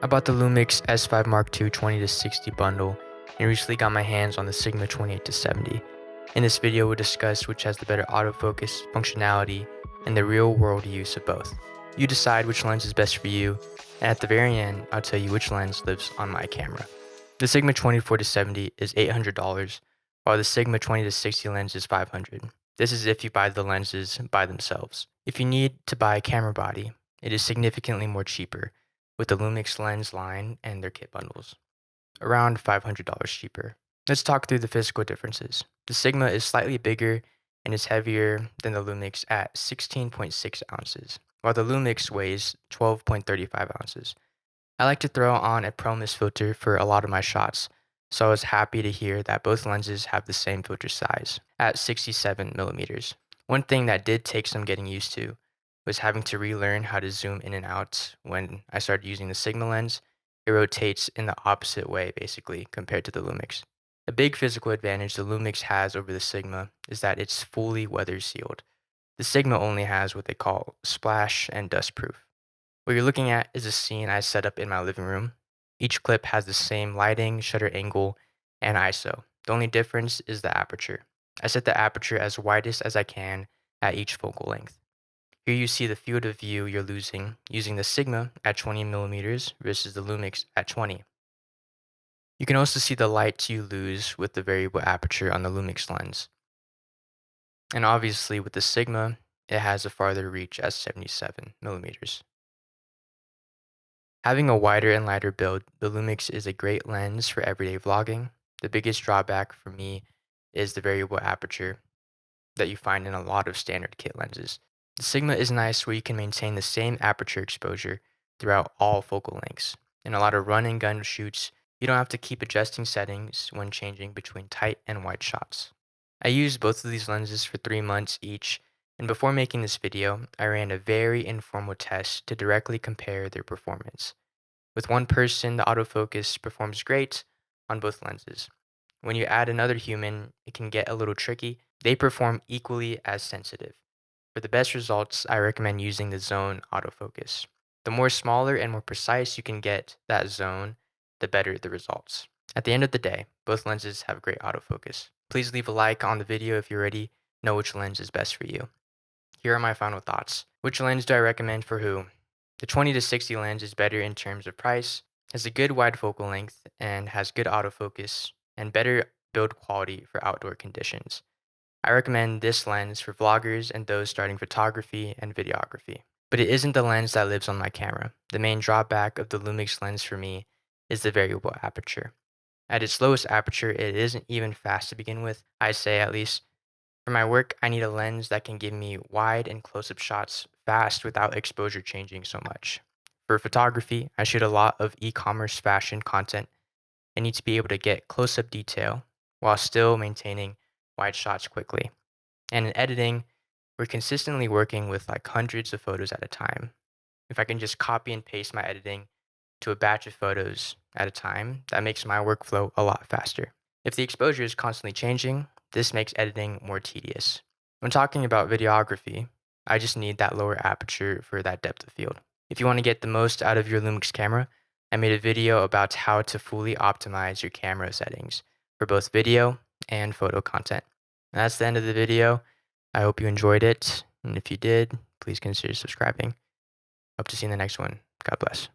I bought the Lumix S5 Mark II 20-60 bundle and recently got my hands on the Sigma 28-70. In this video, we'll discuss which has the better autofocus, functionality, and the real-world use of both. You decide which lens is best for you, and at the very end, I'll tell you which lens lives on my camera. The Sigma 24-70 is $800, while the Sigma 20-60 lens is $500. This is if you buy the lenses by themselves. If you need to buy a camera body, it is significantly more cheaper, with the Lumix lens line and their kit bundles, around $500 cheaper. Let's talk through the physical differences. The Sigma is slightly bigger and is heavier than the Lumix at 16.6 ounces, while the Lumix weighs 12.35 ounces. I like to throw on a perfomance filter for a lot of my shots, so I was happy to hear that both lenses have the same filter size, at 67 millimeters. One thing that did take some getting used to was having to relearn how to zoom in and out. When I started using the Sigma lens, it rotates in the opposite way basically compared to the Lumix. A big physical advantage the Lumix has over the Sigma is that it's fully weather sealed. The Sigma only has what they call splash and dust proof. What you're looking at is a scene I set up in my living room. Each clip has the same lighting, shutter angle, and ISO. The only difference is the aperture. I set the aperture as widest as I can at each focal length. Here you see the field of view you're losing using the Sigma at 20 millimeters versus the Lumix at 20. You can also see the light you lose with the variable aperture on the Lumix lens. And obviously with the Sigma, it has a farther reach at 77 millimeters. Having a wider and lighter build, the Lumix is a great lens for everyday vlogging. The biggest drawback for me is the variable aperture that you find in a lot of standard kit lenses. The Sigma is nice where you can maintain the same aperture exposure throughout all focal lengths. In a lot of run and gun shoots, you don't have to keep adjusting settings when changing between tight and wide shots. I used both of these lenses for 3 months each, and before making this video, I ran a very informal test to directly compare their performance. With one person, the autofocus performs great on both lenses. When you add another human, it can get a little tricky. They perform equally as sensitive. For the best results, I recommend using the zone autofocus. The more smaller and more precise you can get that zone, the better the results. At the end of the day, both lenses have great autofocus. Please leave a like on the video if you already know which lens is best for you. Here are my final thoughts. Which lens do I recommend for who? The 20-60 lens is better in terms of price, has a good wide focal length, and has good autofocus and better build quality for outdoor conditions. I recommend this lens for vloggers and those starting photography and videography. But it isn't the lens that lives on my camera. The main drawback of the Lumix lens for me is the variable aperture. At its lowest aperture, it isn't even fast to begin with, I say at least. For my work, I need a lens that can give me wide and close-up shots fast without exposure changing so much. For photography, I shoot a lot of e-commerce fashion content and need to be able to get close-up detail while still maintaining wide shots quickly. And in editing, we're consistently working with like hundreds of photos at a time. If I can just copy and paste my editing to a batch of photos at a time, that makes my workflow a lot faster. If the exposure is constantly changing, this makes editing more tedious. When talking about videography, I just need that lower aperture for that depth of field. If you want to get the most out of your Lumix camera, I made a video about how to fully optimize your camera settings for both video and photo content. And that's the end of the video. I hope you enjoyed it, and if you did, please consider subscribing. Hope to see you in the next one. God bless.